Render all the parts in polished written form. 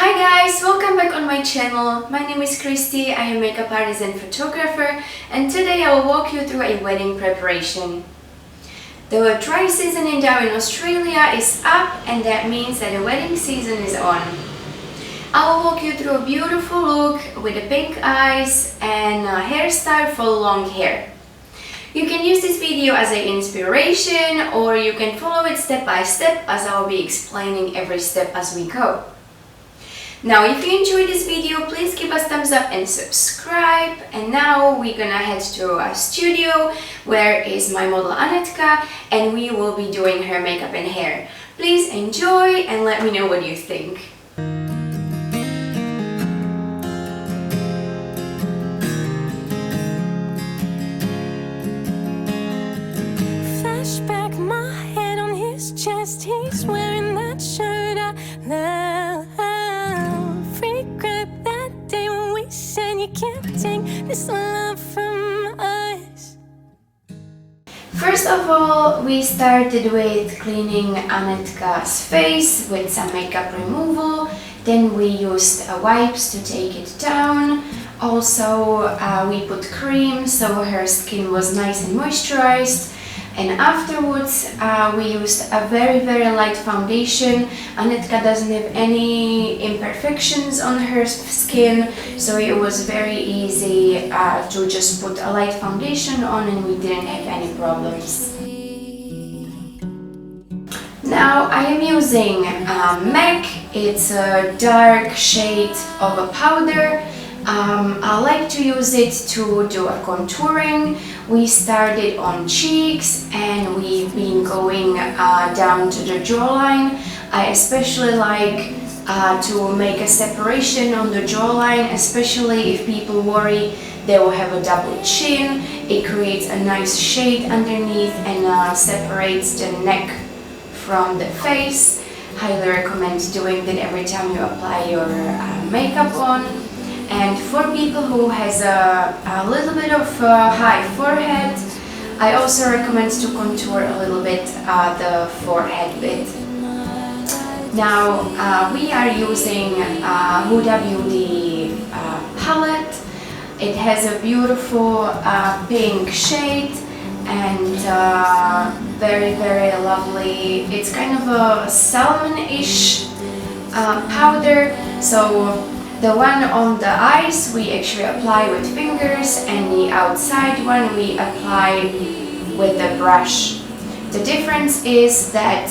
Hi guys, welcome back on my channel. My name is Christy, I am a makeup artist and photographer, and today I will walk you through a wedding preparation. The dry season in Darwin, Australia is up, and that means that the wedding season is on. I will walk you through a beautiful look with the pink eyes and a hairstyle for long hair. You can use this video as an inspiration, or you can follow it step by step as I will be explaining every step as we go. Now, if you enjoyed this video, please give us thumbs up and subscribe. And now we're gonna head to our studio, where is my model Aneta, and we will be doing her makeup and hair. Please enjoy and let me know what you think. Flashback, my head on his chest, he's wearing that shirt I love. Regret that day when we said you can't take this love from us. First of all, we started with cleaning Anetka's face with some makeup removal. Then we used wipes to take it down. Also, we put cream so her skin was nice and moisturized. And afterwards, we used a very light foundation. Anetka doesn't have any imperfections on her skin, so it was very easy to just put a light foundation on, and we didn't have any problems. Now I am using MAC. It's a dark shade of a powder. I like to use it to do a contouring. We started on cheeks and we've been going down to the jawline. I especially like to make a separation on the jawline, especially if people worry they will have a double chin. It creates a nice shade underneath and separates the neck from the face. Highly recommend doing that every time you apply your makeup on. And for people who has a little bit of high forehead, I also recommend to contour a little bit the forehead bit. Now we are using Huda Beauty palette. It has a beautiful pink shade and very lovely. It's kind of a salmon-ish powder. So the one on the eyes we actually apply with fingers, and the outside one we apply with the brush. The difference is that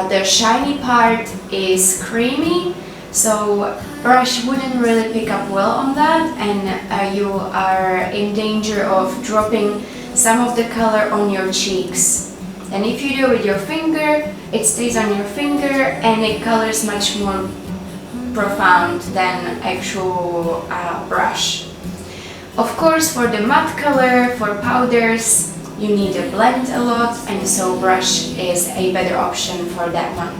the shiny part is creamy, so brush wouldn't really pick up well on that, and you are in danger of dropping some of the color on your cheeks. And if you do it with your finger, it stays on your finger and it colors much more profound than actual brush. Of course, for the matte color, for powders, you need to blend a lot, and so brush is a better option for that one.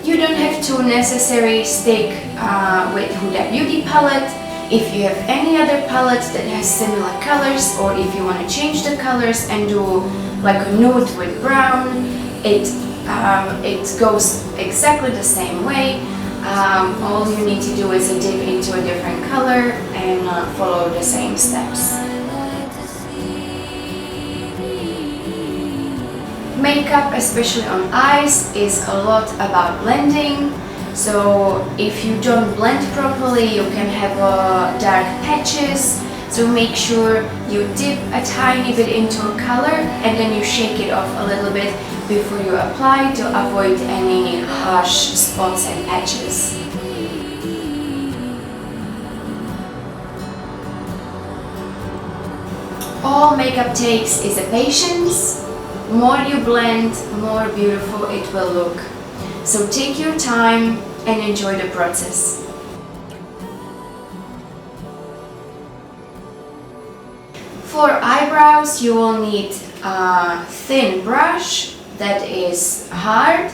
You don't have to necessarily stick with Huda Beauty palette. If you have any other palette that has similar colors, or if you want to change the colors and do like a nude with brown, it goes exactly the same way. All you need to do is dip into a different color and follow the same steps. Makeup, especially on eyes, is a lot about blending. So if you don't blend properly, you can have dark patches. So make sure you dip a tiny bit into a color and then you shake it off a little bit before you apply to avoid any harsh spots and patches. All makeup takes is a patience. More you blend, more beautiful it will look. So take your time and enjoy the process. For eyebrows, you will need a thin brush that is hard,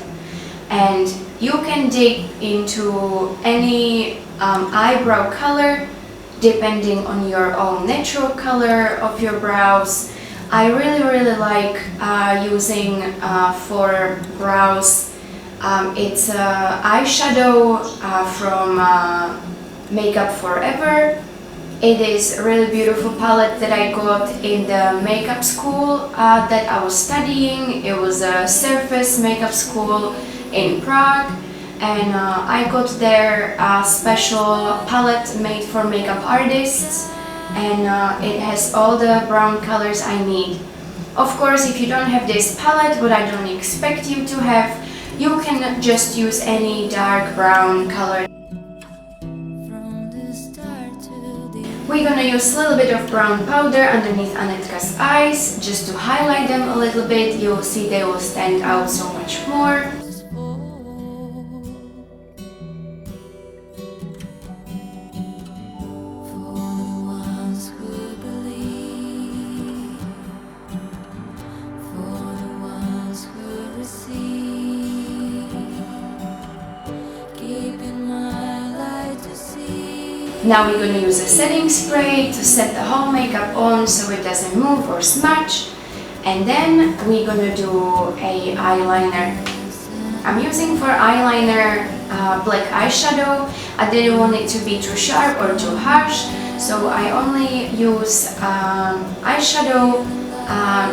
and you can dig into any eyebrow color depending on your own natural color of your brows. I really like using for brows. It's eyeshadow from Makeup Forever. It is a really beautiful palette that I got in the makeup school that I was studying. It was a surface makeup school in Prague, and I got there a special palette made for makeup artists, and it has all the brown colors I need. Of course, if you don't have this palette, what I don't expect you to have, you can just use any dark brown color. We're gonna use a little bit of brown powder underneath Anetka's eyes, just to highlight them a little bit. You'll see they will stand out so much more. Now we're going to use a setting spray to set the whole makeup on so it doesn't move or smudge. And then we're going to do a eyeliner. I'm using for eyeliner black eyeshadow. I didn't want it to be too sharp or too harsh, so I only use eyeshadow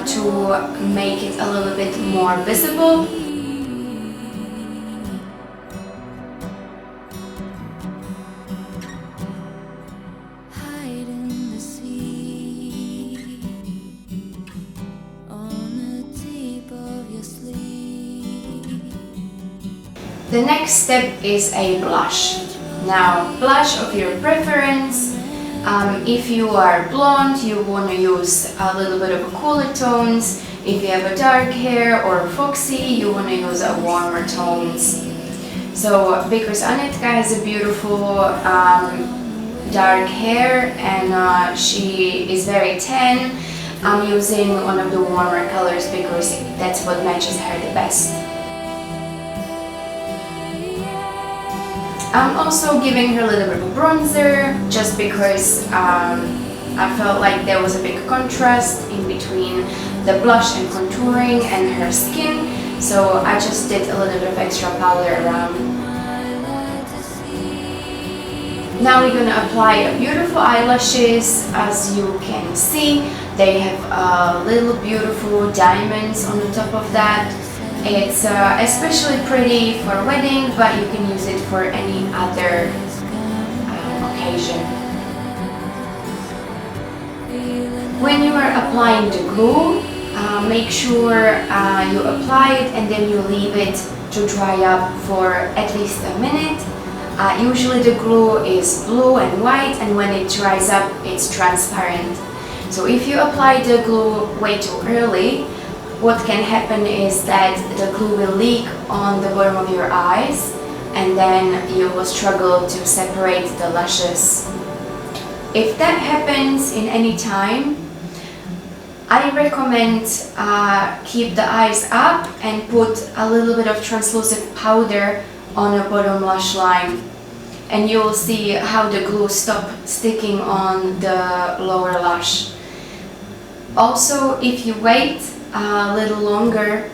to make it a little bit more visible. The next step is a blush. Now, blush of your preference. If you are blonde, you want to use a little bit of cooler tones. If you have a dark hair or foxy, you want to use a warmer tones. So, because Anetka has a beautiful dark hair and she is very tan, I'm using one of the warmer colors because that's what matches her the best. I'm also giving her a little bit of bronzer, just because I felt like there was a big contrast in between the blush and contouring and her skin, so I just did a little bit of extra powder around. Now we're going to apply beautiful eyelashes. As you can see, they have little beautiful diamonds on the top of that. It's especially pretty for a wedding, but you can use it for any other occasion. When you are applying the glue, make sure you apply it and then you leave it to dry up for at least a minute. Usually the glue is blue and white, and when it dries up, it's transparent. So if you apply the glue way too early, what can happen is that the glue will leak on the bottom of your eyes, and then you will struggle to separate the lashes. If that happens in any time, I recommend keep the eyes up and put a little bit of translucent powder on the bottom lash line, and you will see how the glue stops sticking on the lower lash. Also, if you wait a little longer,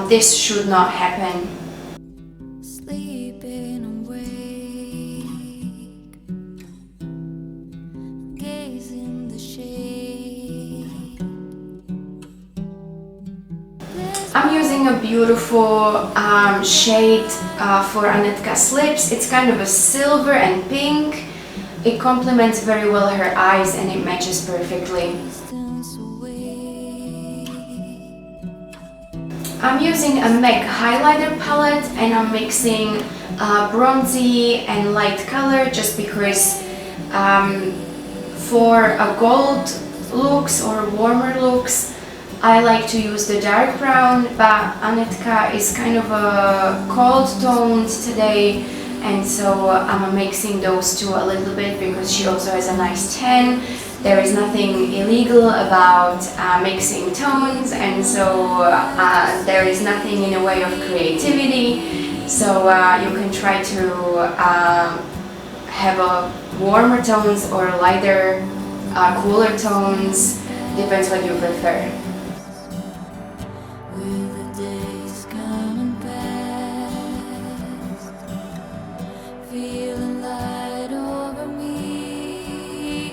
this should not happen. Sleeping awake, gazing the shade. I'm using a beautiful shade for Anetka's lips. It's kind of a silver and pink. It complements very well her eyes and it matches perfectly. I'm using a MAC highlighter palette and I'm mixing bronzy and light color just because for a gold looks or warmer looks, I like to use the dark brown, but Anetka is kind of a cold toned today, and so I'm mixing those two a little bit because she also has a nice tan. There is nothing illegal about mixing tones, and so there is nothing in the way of creativity, so you can try to have a warmer tones or lighter, cooler tones Depends what you prefer. Will the days come and pass, feeling light over me,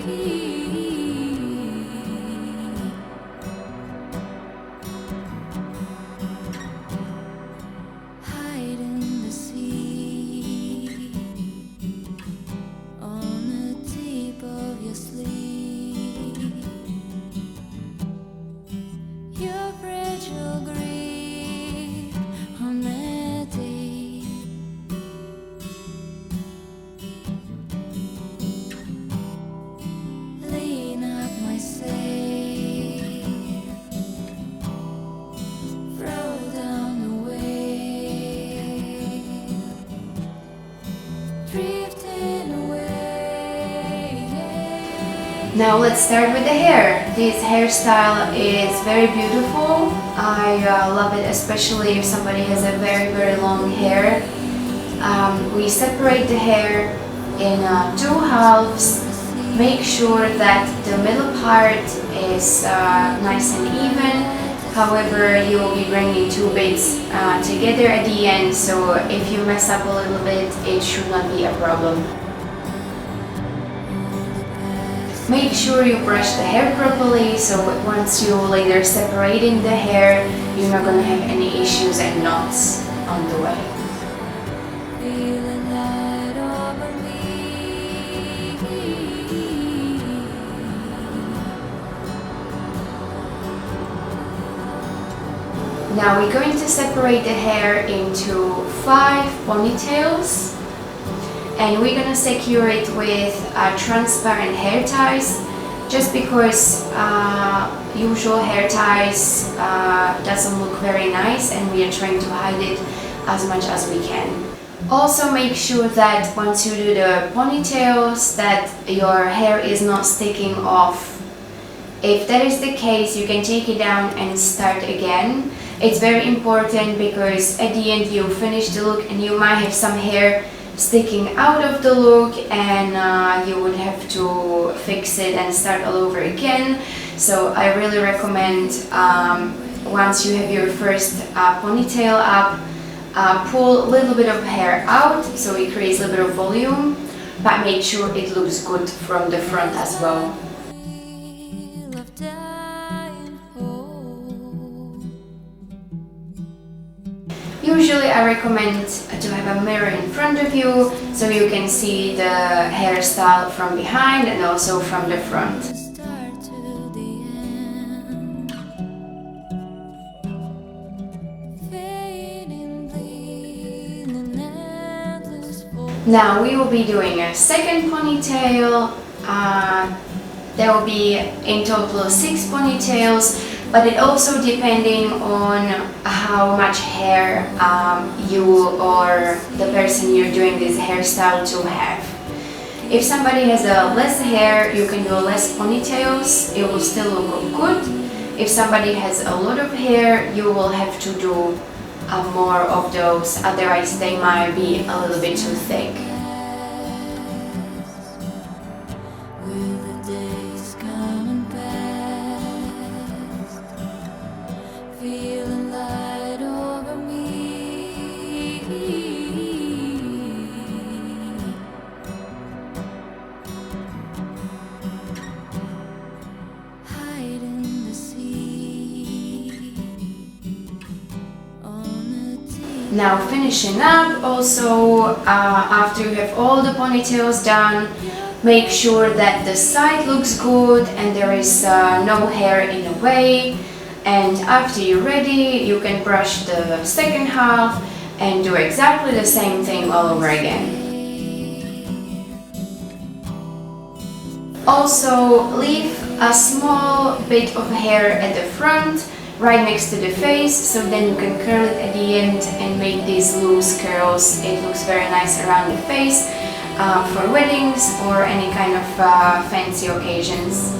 hide in the sea, on the tip of your sleeve, your fragile grief on that day. Lean up my sail, throw down the wave, drifting away. Now let's start with the hair. This hairstyle is very beautiful. I love it, especially if somebody has a very long hair. We separate the hair in two halves. Make sure that the middle part is nice and even. However, you will be bringing two bits together at the end, so if you mess up a little bit, it should not be a problem. Make sure you brush the hair properly, so once you later separating the hair, you're not going to have any issues and knots on the way. Feeling light over me. Now we're going to separate the hair into 5 ponytails, and we're gonna secure it with transparent hair ties, just because usual hair ties doesn't look very nice, and we are trying to hide it as much as we can. Also make sure that once you do the ponytails that your hair is not sticking off. If that is the case, you can take it down and start again. It's very important because at the end you finish the look and you might have some hair sticking out of the look, and you would have to fix it and start all over again. So I really recommend once you have your first ponytail up, pull a little bit of hair out so it creates a little bit of volume, but make sure it looks good from the front as well. Usually I recommend to have a mirror in front of you so you can see the hairstyle from behind and also from the front. Now we will be doing a second ponytail. There will be in total 6 ponytails, but it also depending on how much hair you or the person you're doing this hairstyle to have. If somebody has less hair, you can do less ponytails, it will still look good. If somebody has a lot of hair, you will have to do more of those, otherwise they might be a little bit too thick. Now finishing up, also after you have all the ponytails done, make sure that the side looks good and there is no hair in the way. And after you're ready, you can brush the second half and do exactly the same thing all over again. Also leave a small bit of hair at the front, right next to the face, so then you can curl it at the end and make these loose curls. It looks very nice around the face for weddings or any kind of fancy occasions.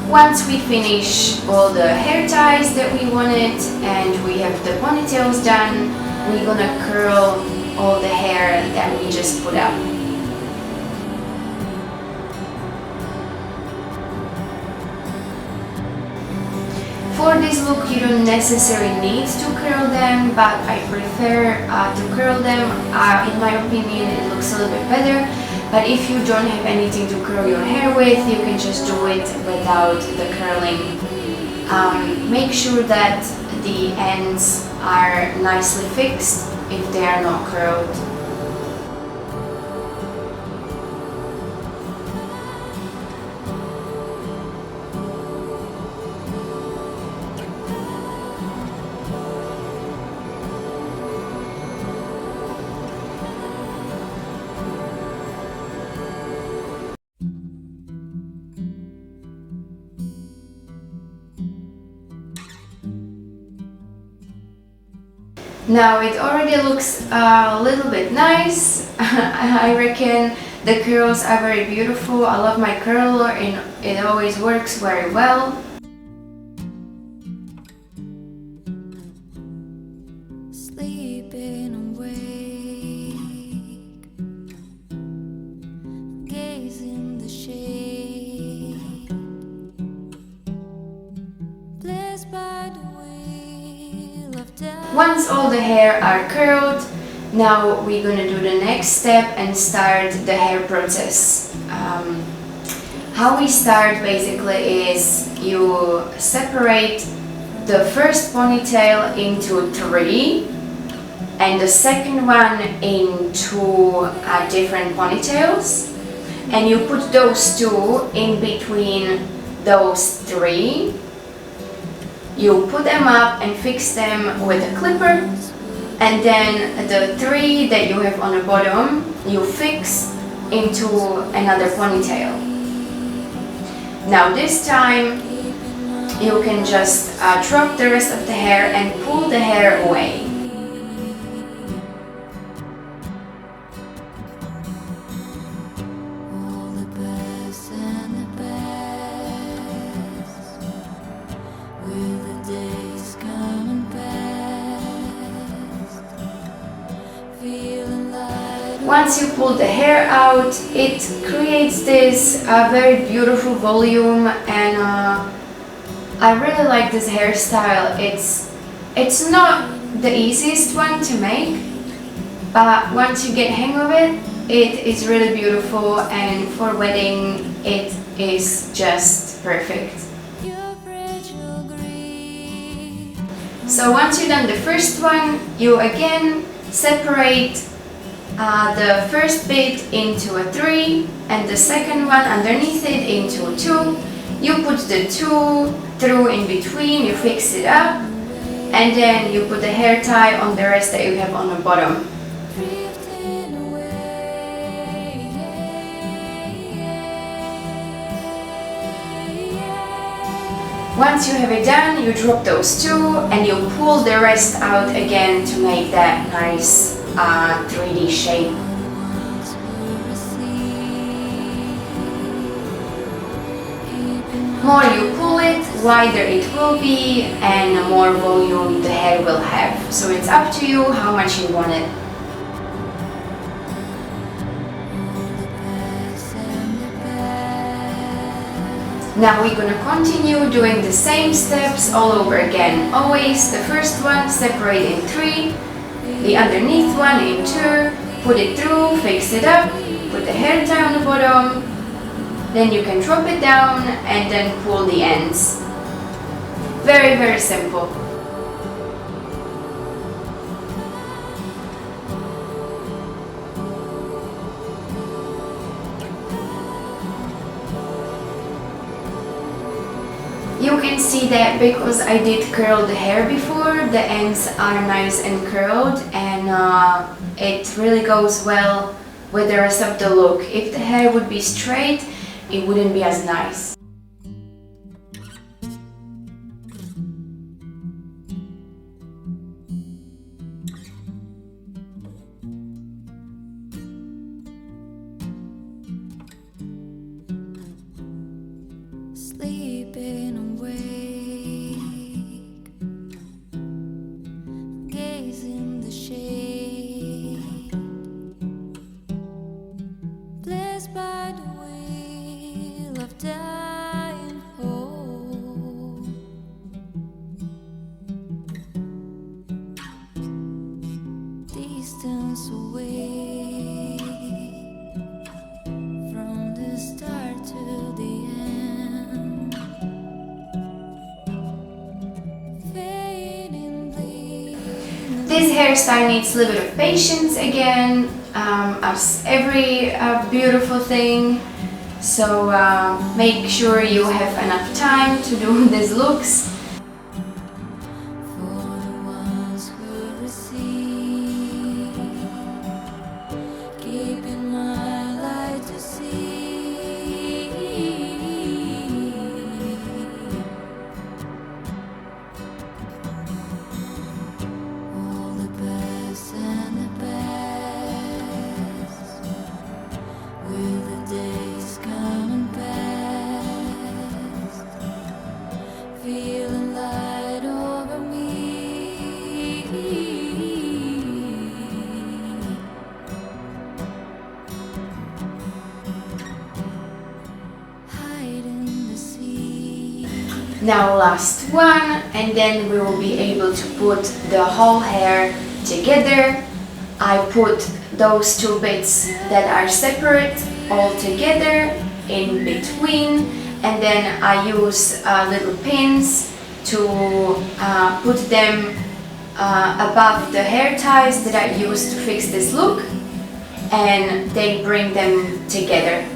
Once we finish all the hair ties that we wanted and we have the ponytails done, we're gonna curl all the hair that we just put up. For this look you don't necessarily need to curl them, but I prefer to curl them. In my opinion it looks a little bit better, but if you don't have anything to curl your hair with, you can just do it without the curling. Make sure that the ends are nicely fixed if they are not curled. Now it already looks a little bit nice. I reckon the curls are very beautiful. I love my curler and it always works very well. Sleeping awake, gazing the shade, blessed by the wheel of death. Once all the hair are curled, now we're gonna do the next step and start the hair process. How we start basically is you separate the first ponytail into 3 and the second one into different ponytails, and you put those 2 in between those 3. You put them up and fix them with a clipper, and then the 3 that you have on the bottom you fix into another ponytail. Now this time you can just drop the rest of the hair and pull the hair away. Once you pull the hair out, it creates this very beautiful volume, and I really like this hairstyle. It's not the easiest one to make, but once you get hang of it, it is really beautiful, and for wedding it is just perfect. So once you've done the first one, you again separate the first bit into a 3 and the second one underneath it into a 2. You put the 2 through in between, you fix it up, and then you put the hair tie on the rest that you have on the bottom. Once you have it done, you drop those 2 and you pull the rest out again to make that nice 3D shape. More you pull it, wider it will be, and more volume the hair will have. So it's up to you how much you want it. Now we're gonna continue doing the same steps all over again. Always the first one separate in 3, the underneath one in 2, put it through, fix it up, put the hair tie on the bottom, then you can drop it down and then pull the ends. Very, very simple. You can see that because I did curl the hair before, the ends are nice and curled, and it really goes well with the rest of the look. If the hair would be straight, it wouldn't be as nice. Sleeping awake, gazing the shade, blessed by the wheel of dying hope. This hairstyle needs a little bit of patience again, as every beautiful thing. So make sure you have enough time to do these looks. Now last one, and then we will be able to put the whole hair together. I put those two bits that are separate all together in between, and then I use little pins to put them above the hair ties that I used to fix this look, and they bring them together.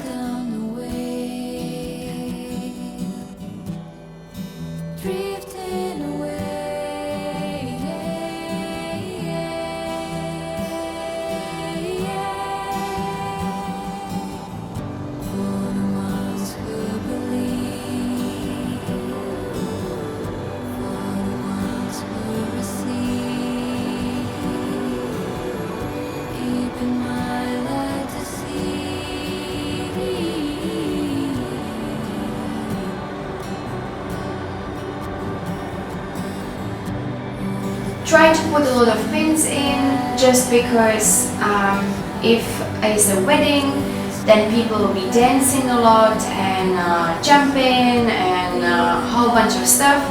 Try to put a lot of pins in, just because if it's a wedding, then people will be dancing a lot and jumping and a whole bunch of stuff,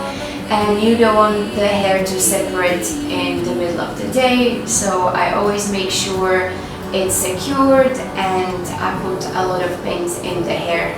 and you don't want the hair to separate in the middle of the day. So I always make sure it's secured, and I put a lot of pins in the hair.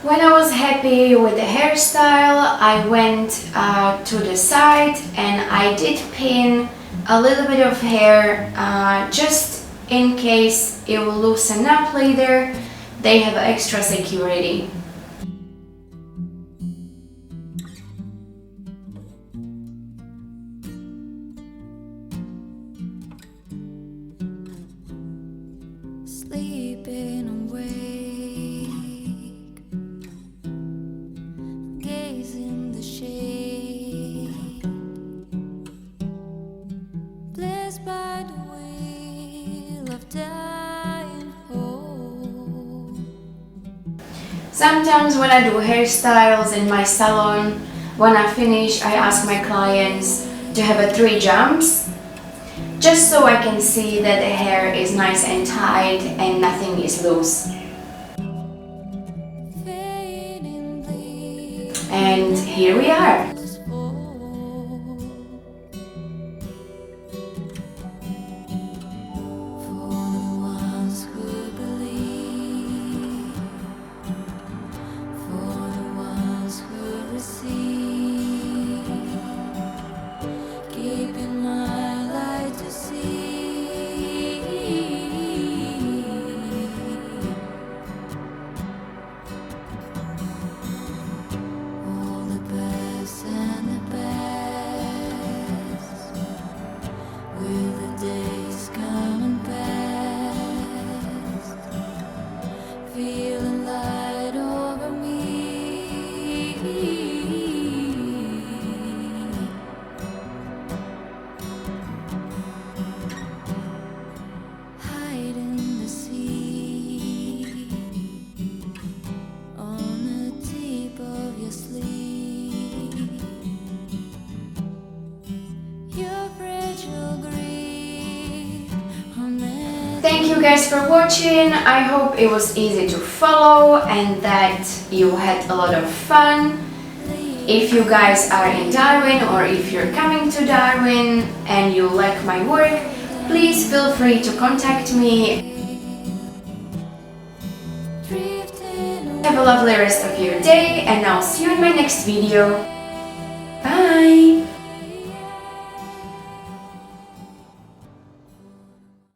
When I was happy with the hairstyle, I went to the side and I did pin a little bit of hair just in case it will loosen up later. They have extra security. Sleeping awake, gazing the shade, blessed by the wheel of dying hope. Sometimes when I do hairstyles in my salon, when I finish, I ask my clients to have 3 jumps, just so I can see that the hair is nice and tight and nothing is loose. And here we are. Thank you guys for watching. I hope it was easy to follow and that you had a lot of fun. If you guys are in Darwin or if you're coming to Darwin and you like my work, please feel free to contact me. Have a lovely rest of your day and I'll see you in my next video.